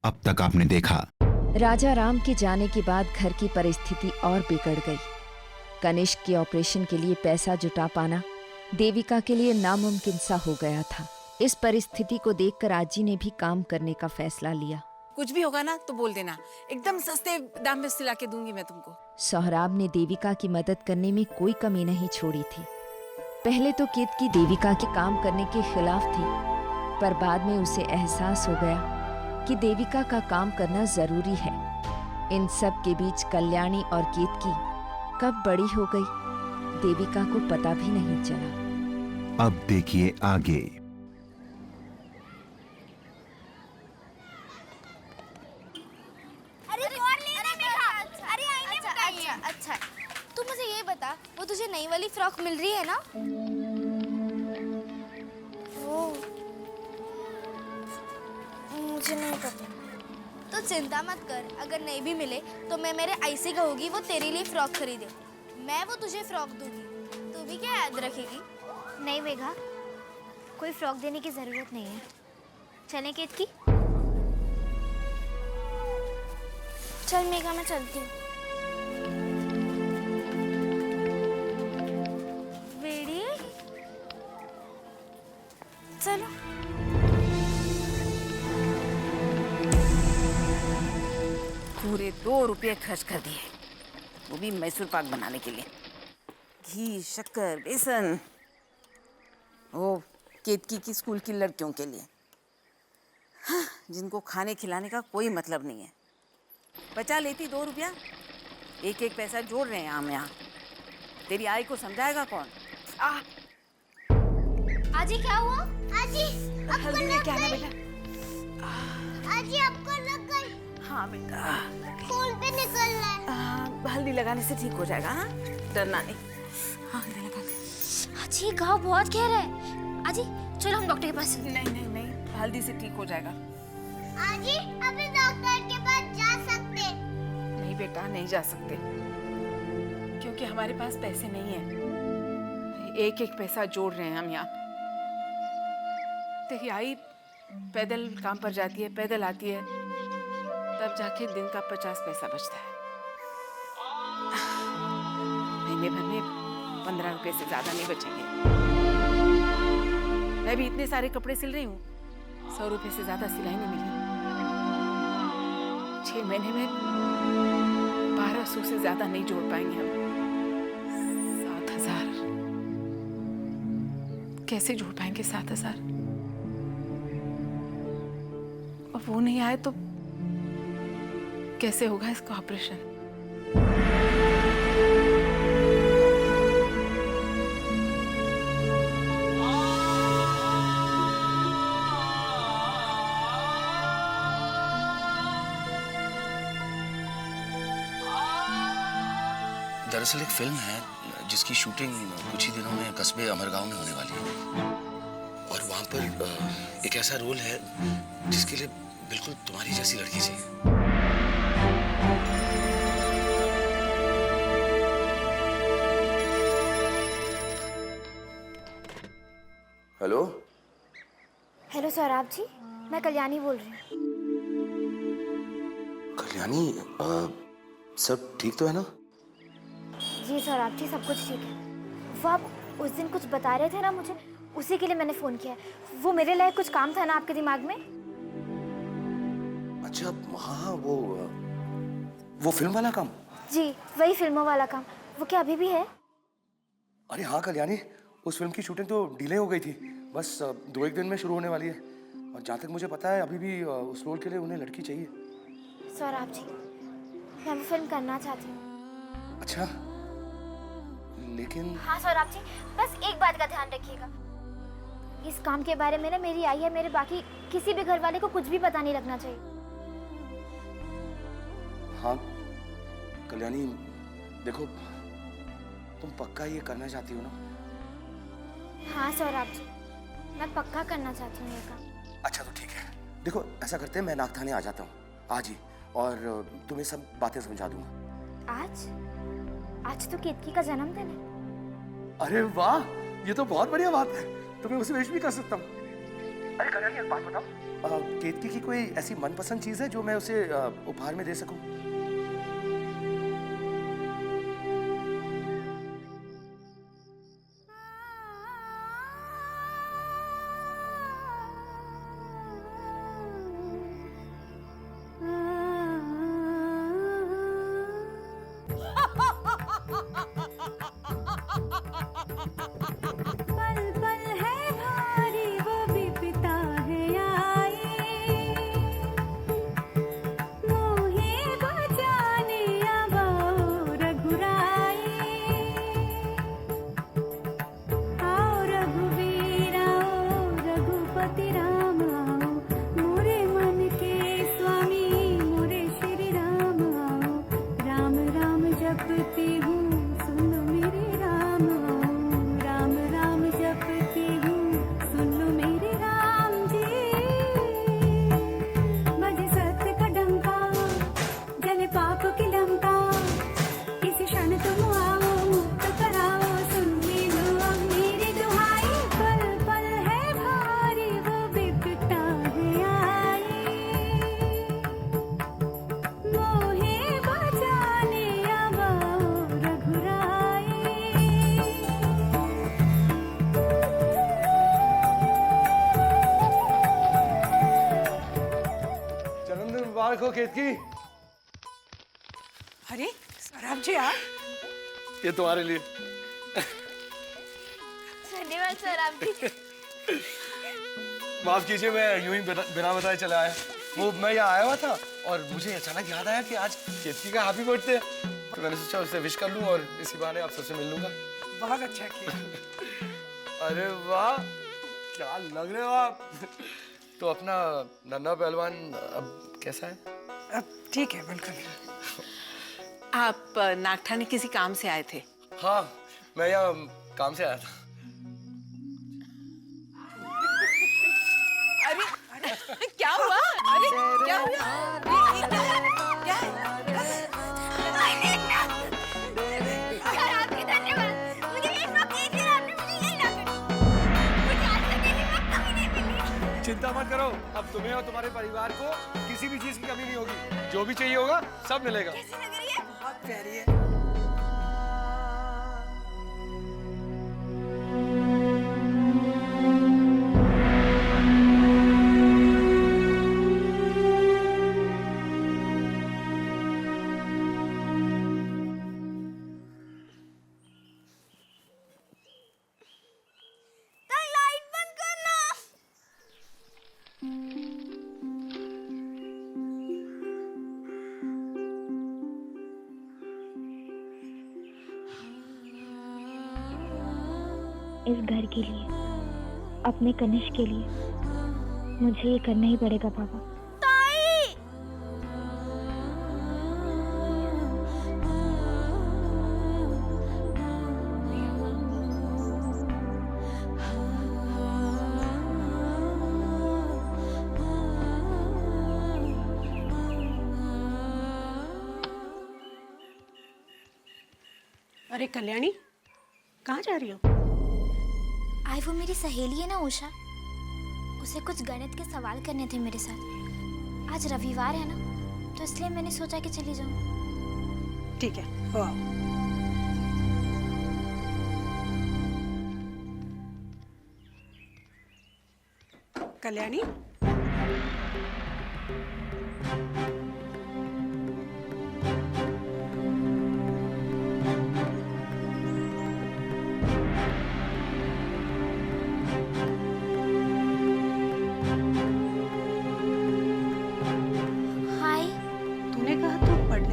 अब तक आपने देखा। राजा राम के जाने के बाद घर की परिस्थिति और बिगड़ गई। कनिष्क के ऑपरेशन के लिए पैसा जुटा पाना देविका के लिए नामुमकिन सा हो गया था। इस परिस्थिति को देखकर आजी ने भी काम करने का फैसला लिया। कुछ भी होगा ना तो बोल देना, एकदम सस्ते दाम में सिला के दूंगी मैं तुमको। सोहराब ने देविका की मदद करने में कोई कमी नहीं छोड़ी थी। पहले तो केतकी देविका के काम करने के खिलाफ थी, पर बाद में उसे एहसास हो गया कि देविका का काम करना जरूरी है। इन सब के बीच कल्याणी और केतकी कब बड़ी हो गई देविका को पता भी नहीं चला। अब देखिए आगे। अच्छा, तू मुझे ये बता, वो तुझे नई वाली फ्रॉक मिल रही है ना? वो मुझे नहीं पता। तो चिंता मत कर, अगर नहीं भी मिले तो मैं मेरे ऐसे कहूँगी वो तेरे लिए फ्रॉक खरीदे। मैं वो तुझे फ्रॉक दूंगी, तू भी क्या याद रखेगी? नहीं मेघा, कोई फ्रॉक देने की जरूरत नहीं है। चलें केतकी? चल मेघा, मैं चलती हूँ। चलो। पूरे 2 रुपये खर्च कर दिए, वो भी मैसूर पाक बनाने के लिए। घी, शक्कर, बेसन, वो केतकी की स्कूल की लड़कियों के लिए, हाँ, जिनको खाने खिलाने का कोई मतलब नहीं है। बचा लेती 2 रुपया, एक एक पैसा जोड़ रहे हैं हम यहाँ। तेरी आई को समझाएगा कौन? आजी क्या हुआ? आजी हल्दी लेके आना बेटा। आजी आपको लग गई। हाँ बेटा, खून पे निकल रहा है। हल्दी लगाने से ठीक हो जाएगा। हाँ, डरना नहीं। हाँ, हल्दी लगा दे। आजी घाव बहुत गहरा है। आजी चलो हम डॉक्टर के पास। नहीं नहीं नहीं, हल्दी से ठीक हो जाएगा। आजी अभी डॉक्टर के पास जा सकते? नहीं बेटा, नहीं जा सकते, क्योंकि हमारे पास पैसे नहीं है। एक एक पैसा जोड़ रहे हैं हम यहाँ। तेरी आई पैदल काम पर जाती है, पैदल आती है, तब जाके दिन का 50 पैसा बचता है। महीने भर में 15 रुपए से ज्यादा नहीं बचेंगे। मैं भी इतने सारे कपड़े सिल रही हूँ, 100 रुपए से ज्यादा सिलाई नहीं मिली। 6 महीने में 1200 से ज्यादा नहीं जोड़ पाएंगे हम। 7000 कैसे जोड़ पाएंगे? 7000। और वो नहीं आए तो कैसे होगा इसका ऑपरेशन? दरअसल एक फिल्म है जिसकी शूटिंग कुछ ही दिनों में कस्बे अमरगांव में होने वाली है, और वहां पर एक ऐसा रोल है जिसके लिए बिल्कुल तुम्हारी जैसी लड़की चाहिए। हेलो। हेलो सोहराब जी, मैं कल्याणी बोल रही हूँ। कल्याणी, सब ठीक तो है ना? जी सोहराब जी, सब कुछ ठीक है। वो आप उस दिन कुछ बता रहे थे ना मुझे, उसी के लिए मैंने फ़ोन किया। वो मेरे लिए कुछ काम था ना आपके दिमाग में? अच्छा, हाँ, वो फिल्म वाला काम? जी, वही फिल्मों वाला काम। वो क्या अभी भी है? अरे हाँ कल्याणी, उस फिल्म की शूटिंग तो डिले हो गई थी, बस 2-1 दिन में शुरू होने वाली है। और जहाँ तक मुझे पता है अभी भी उस रोल के लिए उन्हें लड़की चाहिए। सोहराब जी, मैं वो फिल्म करना चाहती हूँ। अच्छा, लेकिन हाँ सोहराब जी, बस एक बात का ध्यान रखिएगा, इस काम के बारे में ना मेरी आई है, मेरे बाकी किसी भी घर वाले को कुछ भी पता नहीं लगना चाहिए। हाँ कल्याणी, देखो तुम पक्का ये करना चाहती हो ना? हाँ सोहराब जी, मैं पक्का करना चाहती हूँ ये काम। अच्छा तो ठीक है, देखो ऐसा करते हैं, मैं नागथाने आ जाता हूँ आज ही, और तुम्हें सब बातें समझा दूंगा। आज तो केतकी का जन्मदिन है। अरे वाह, ये तो बहुत बढ़िया बात है, तुम्हें उसे विश भी कर सकता हूँ। अरे कल्याणी, एक बात बताओ, केतकी की कोई ऐसी मनपसंद चीज है जो मैं उसे उपहार में दे सकूं? देखो केतकी, अरे सौरभ जी आप, ये तुम्हारे लिए। धन्यवाद सर आपकी। माफ कीजिए, मैं यूं ही बिना बताए चला आया। वो मैं यहाँ आया हुआ था और मुझे अचानक याद आया कि आज केतकी का हैप्पी बर्थडे है, तो मैंने सोचा उससे विश कर लूं और इसी बहाने आप सबसे मिल लूंगा। बहुत अच्छा किया। अरे वाह, क्या लग रहे हो आप। तो अपना नन्हा पहलवान अब कैसा है? अब ठीक है बिल्कुल। आप नागठाने किसी काम से आए थे? हाँ, मैं यहाँ काम से आया था। अरे क्या हुआ? अरे क्या हुआ? चिंता मत करो, अब तुम्हें और तुम्हारे परिवार को किसी भी चीज की कमी नहीं होगी। जो भी चाहिए होगा सब मिलेगा। बहुत प्यारी है। इस घर के लिए, अपने कनिष्क के लिए मुझे ये करना ही पड़ेगा पापा। अरे कल्याणी, कहाँ जा रही हो? आई वो मेरी सहेली है ना उषा, उसे कुछ गणित के सवाल करने थे मेरे साथ। आज रविवार है ना, तो इसलिए मैंने सोचा कि चली जाऊं। ठीक है, हो आओ। कल्याणी,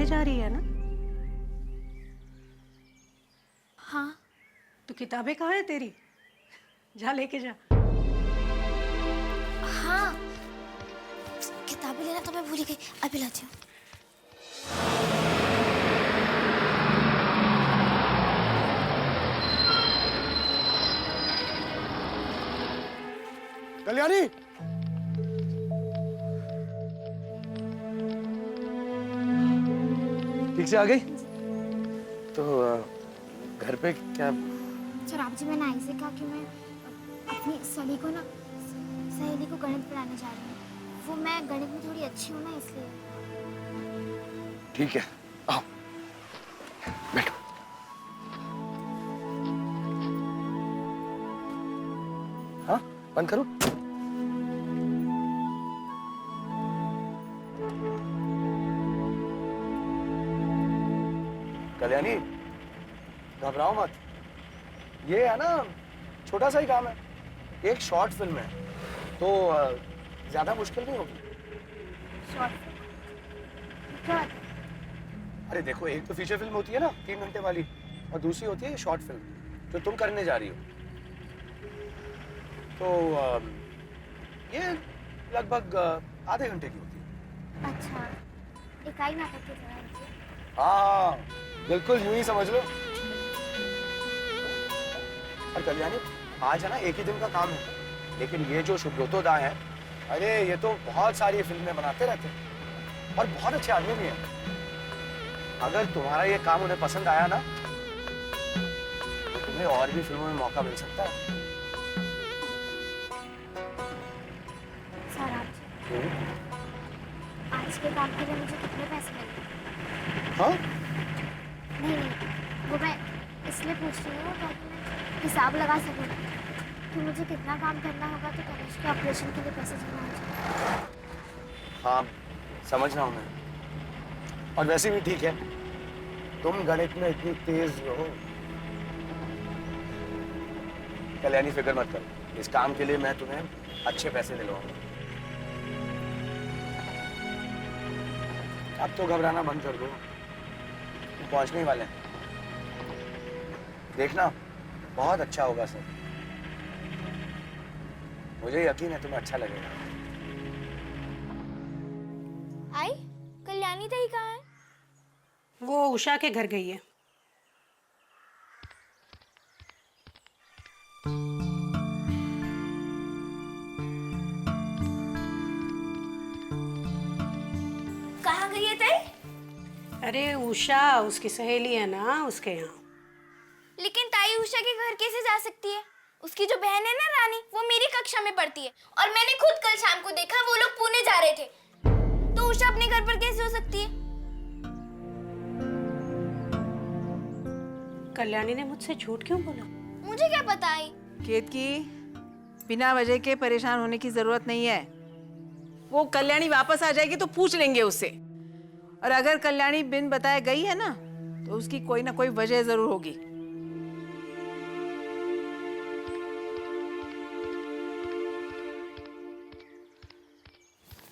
जा रही है ना? हाँ। तो किताबें कहाँ है तेरी? जा लेके जा। हाँ, किताबें लेना तो मैं भूल गई, अभी लाती हूँ। कल्याणी, ठीक से आ गई? तो घर पे क्या? सौरभ जी, मैंने आई से कहा कि मैं अपनी सहेली को गणित पढ़ाने जा रही हूँ। वो मैं गणित में थोड़ी अच्छी हूँ ना, इसलिए। ठीक है, आओ बैठो। हाँ, बंद करो। कल्याणी, घबराओ मत। ये है ना, छोटा सा ही काम है, एक शॉर्ट फिल्म है, तो ज्यादा मुश्किल नहीं होगी। शॉर्ट क्या? अरे देखो, एक तो फीचर फिल्म होती है ना 3 घंटे वाली, और दूसरी होती है ये शॉर्ट फिल्म जो तुम करने जा रही हो। तो ये लगभग आधे घंटे की होती है। अच्छा, इकाई नाटक की तरह होती है। हाँ, बिल्कुल यूं ही समझ लो। और कल्याणी, आज है ना एक ही दिन का काम है, लेकिन ये जो सुब्रतो दा है, अरे ये तो बहुत सारी फिल्में बनाते रहते हैं और बहुत अच्छे आदमी भी हैं। अगर तुम्हारा ये काम उन्हें पसंद आया ना, तो तुम्हें और भी फिल्मों में मौका मिल सकता है। सर आप जी, आज के काम के लिए मुझे कितने पैसे मिलेंगे? हाँ? नहीं नहीं, वो मैं इसलिए पूछ रही हूँ ताकि मैं हिसाब लगा सकूँ कि मुझे कितना काम करना होगा तो गणेश के ऑपरेशन के लिए पैसे जमा हो जाए। हाँ, समझ रहा हूँ मैं। और वैसे भी ठीक है, तुम गणित में इतनी तेज हो। कल्याणी, फिक्र मत करो, इस काम के लिए मैं तुम्हें अच्छे पैसे दिलवाऊंगा। अब तो घबराना बंद कर दो, तुम पहुंचने ही वाले हैं। देखना, बहुत अच्छा होगा सर, मुझे यकीन है तुम्हें अच्छा लगेगा। आई कल्याणी ताई कहाँ है? वो उषा के घर गई है। कहाँ गई है ताई? अरे उषा उसकी सहेली है ना, उसके यहाँ। लेकिन ताई उषा के घर कैसे जा सकती है? उसकी जो बहन है ना रानी, वो मेरी कक्षा में पढ़ती है और मैंने खुद कल शाम को देखा वो लोग पुणे जा रहे थे। तो उषा अपने घर पर कैसे हो सकती है? कल्याणी ने मुझसे झूठ क्यों बोला? मुझे क्या पता है? केतकी, बिना वजह के परेशान होने की जरूरत नहीं है। वो कल्याणी वापस आ जाएगी तो पूछ लेंगे उससे, और अगर कल्याणी बिन बताए गई है ना, तो उसकी कोई ना कोई वजह जरूर होगी।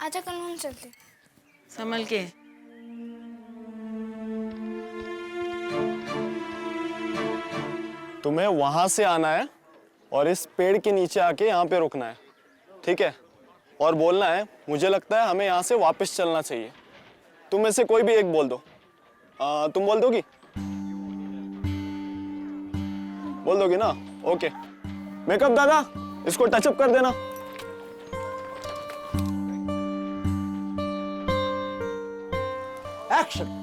आजा कानून चलते। संभल के। तुम्हें वहां से आना है और इस पेड़ के नीचे आके यहाँ पे रुकना है, ठीक है? और बोलना है, मुझे लगता है हमें यहाँ से वापस चलना चाहिए। तुम में से कोई भी एक बोल दो। तुम बोल दोगी? बोल दोगी ना? ओके। मेकअप दादा, इसको टचअप कर देना। एक्शन।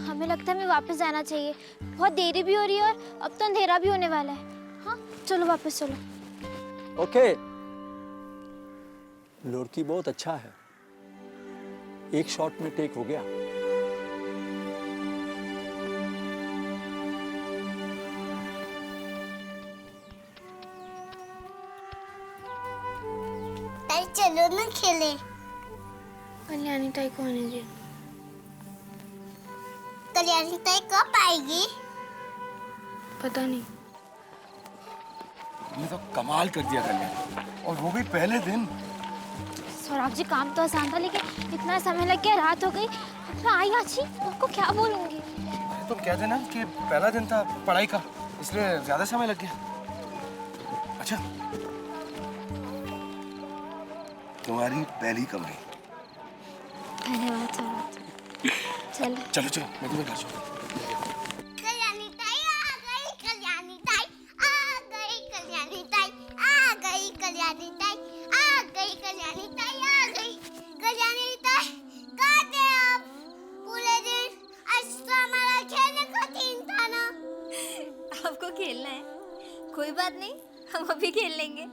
हमें लगता है हमें वापस जाना चाहिए, बहुत देरी भी हो रही है और अब तो अंधेरा भी होने वाला है। हाँ चलो वापस चलो। ओके, लड़की बहुत अच्छा है, एक शॉट में टेक हो गया। ताई चलो ना खेले। कल्याणी ताई को आने दे। कल्याणी ताई कब आएगी? पता नहीं। ये तो कमाल कर दिया कल्याणी, और वो भी पहले दिन। सौरभ जी काम तो आसान था, लेकिन इतना समय लग गया, रात हो गई। अब मैं आई आची, आपको क्या बोलूंगी? अरे तुम कह देना कि पहला दिन था पढ़ाई का, इसलिए ज्यादा समय लग गया। अच्छा, तुम्हारी पहली कमाई। धन्यवाद सौरभ। चलो चलो चलो, मैं तुम्हें घर छोड़। कल्याणी ताई आ गई, कल्याणी ताई आ गई, कल्याणी ताई आ गई, कल्याणी ताई आ गई, कल्याणी ताई आ गई, कल्याणी ताई कहाँ थे आप पूरे दिन? आज तो हमारा खेलने का दिन था ना। आपको खेलना है? कोई बात नहीं, हम अभी खेल लेंगे।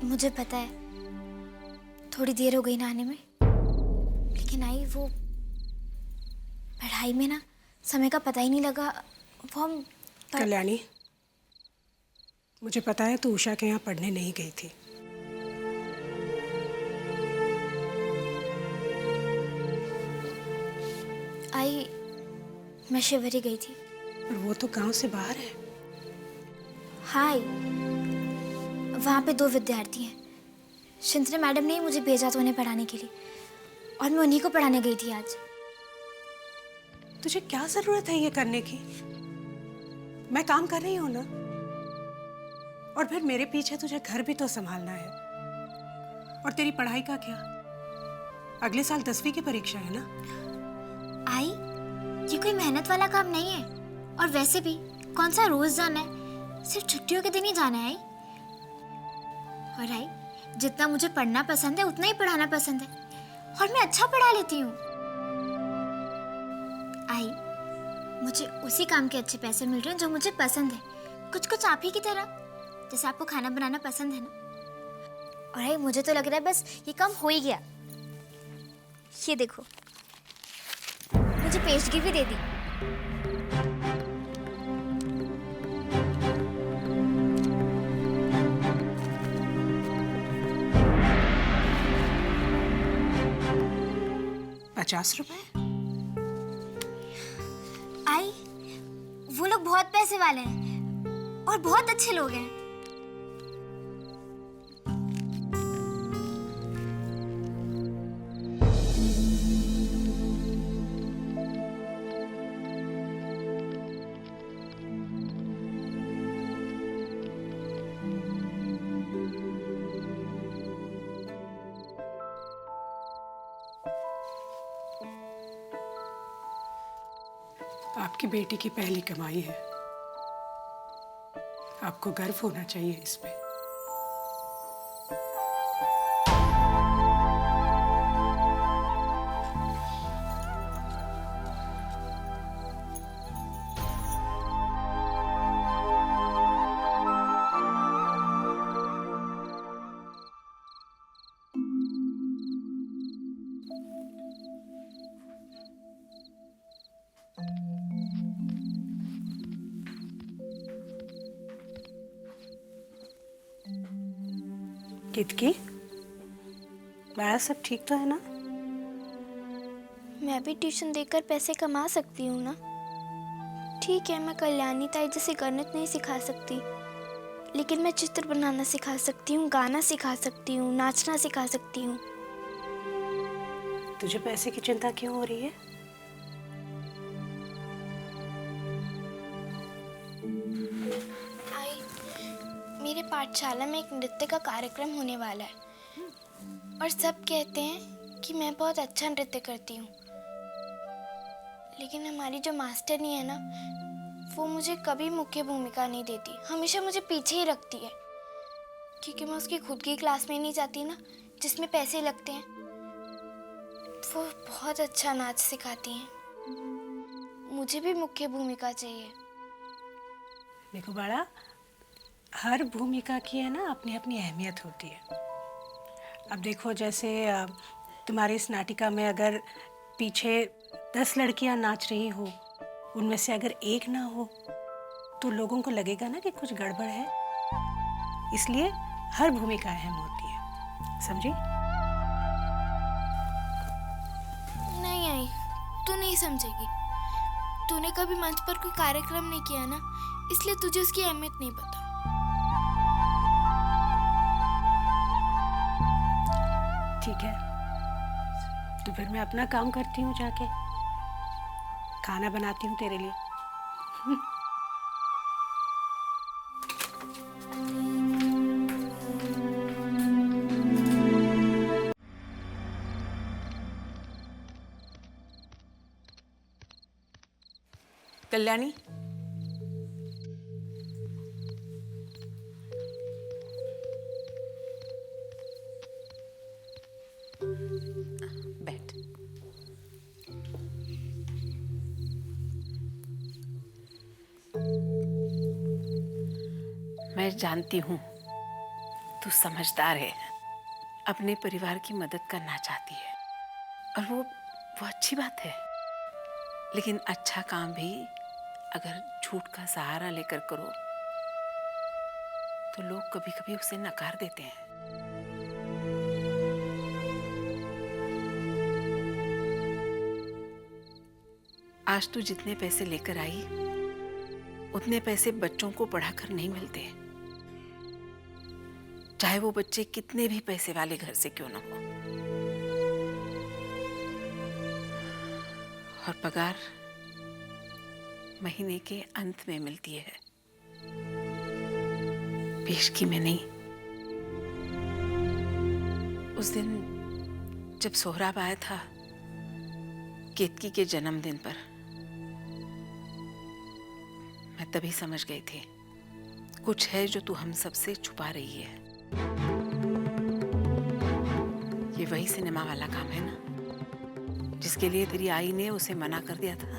मुझे पता है थोड़ी देर हो गई ना आने में, लेकिन आई वो पढ़ाई में ना समय का पता ही नहीं लगा। वो हम कल्याणी, मुझे पता है तू उषा के यहाँ पढ़ने नहीं गई थी। आई मैं शिवरी गई थी। और वो तो गांव से बाहर है। हाय, वहाँ पे 2 विद्यार्थी हैं। शिंत्रे मैडम ने ही मुझे भेजा था उन्हें पढ़ाने के लिए, और मैं उन्हीं को पढ़ाने गई थी आज। तुझे क्या जरूरत है ये करने की? मैं काम कर रही हूँ ना, और फिर मेरे पीछे तुझे घर भी तो संभालना है। और तेरी पढ़ाई का क्या? अगले साल 10वीं की परीक्षा है ना। आई, ये कोई मेहनत वाला काम नहीं है, और वैसे भी कौन सा रोज जाना है, सिर्फ छुट्टियों के दिन ही जाना है। और आई, जितना मुझे पढ़ना पसंद है उतना ही पढ़ाना पसंद है, और मैं अच्छा पढ़ा लेती हूँ। आई, मुझे उसी काम के अच्छे पैसे मिल रहे हैं जो मुझे पसंद है, कुछ कुछ आप ही की तरह, जैसे आपको खाना बनाना पसंद है ना। और आई, मुझे तो लग रहा है बस ये काम हो ही गया। ये देखो, मुझे पेशगी भी दे दी। ₹50? आई, वो लोग बहुत पैसे वाले हैं और बहुत अच्छे लोग हैं। आपकी बेटी की पहली कमाई है, आपको गर्व होना चाहिए इस पे। कितकी, बाया सब ठीक तो है ना? मैं भी ट्यूशन देकर पैसे कमा सकती हूँ ना। ठीक है, मैं कल्याणी ताई जैसे गणित नहीं सिखा सकती, लेकिन मैं चित्र बनाना सिखा सकती हूँ, गाना सिखा सकती हूँ, नाचना सिखा सकती हूँ। तुझे पैसे की चिंता क्यों हो रही है? मेरे पाठशाला में एक नृत्य का कार्यक्रम होने वाला है, और सब कहते हैं कि मैं बहुत अच्छा नृत्य करती हूँ। लेकिन हमारी जो मास्टरनी है ना, वो मुझे कभी मुख्य भूमिका नहीं देती, हमेशा मुझे पीछे ही रखती है, क्योंकि मैं उसकी खुद की क्लास में नहीं जाती ना, जिसमें पैसे लगते हैं। वो बहुत अच्छा नाच सिखाती हैं, मुझे भी मुख्य भूमिका चाहिए। देखो बाड़ा, हर भूमिका की है ना अपनी अपनी अहमियत होती है। अब देखो, जैसे तुम्हारी इस नाटिका में अगर पीछे 10 लड़कियां नाच रही हो, उनमें से अगर एक ना हो तो लोगों को लगेगा ना कि कुछ गड़बड़ है। इसलिए हर भूमिका अहम होती है, समझी? नहीं आई, तू नहीं समझेगी। तूने कभी मंच पर कोई कार्यक्रम नहीं किया ना, इसलिए तुझे उसकी अहमियत नहीं पता। ठीक है, तो फिर मैं अपना काम करती हूँ, जाके खाना बनाती हूँ तेरे लिए। कल्याणी, जानती हूँ तू समझदार है, अपने परिवार की मदद करना चाहती है, और वो अच्छी बात है। लेकिन अच्छा काम भी अगर झूठ का सहारा लेकर करो तो लोग कभी कभी उसे नकार देते हैं। आज तू जितने पैसे लेकर आई उतने पैसे बच्चों को पढ़ाकर नहीं मिलते, चाहे वो बच्चे कितने भी पैसे वाले घर से क्यों ना हो। और पगार महीने के अंत में मिलती है, पेशगी में नहीं। उस दिन जब सोहराब आया था केतकी के जन्मदिन पर, मैं तभी समझ गई थी कुछ है जो तू हम सबसे छुपा रही है। ये वही सिनेमा वाला काम है ना जिसके लिए तेरी आई ने उसे मना कर दिया था।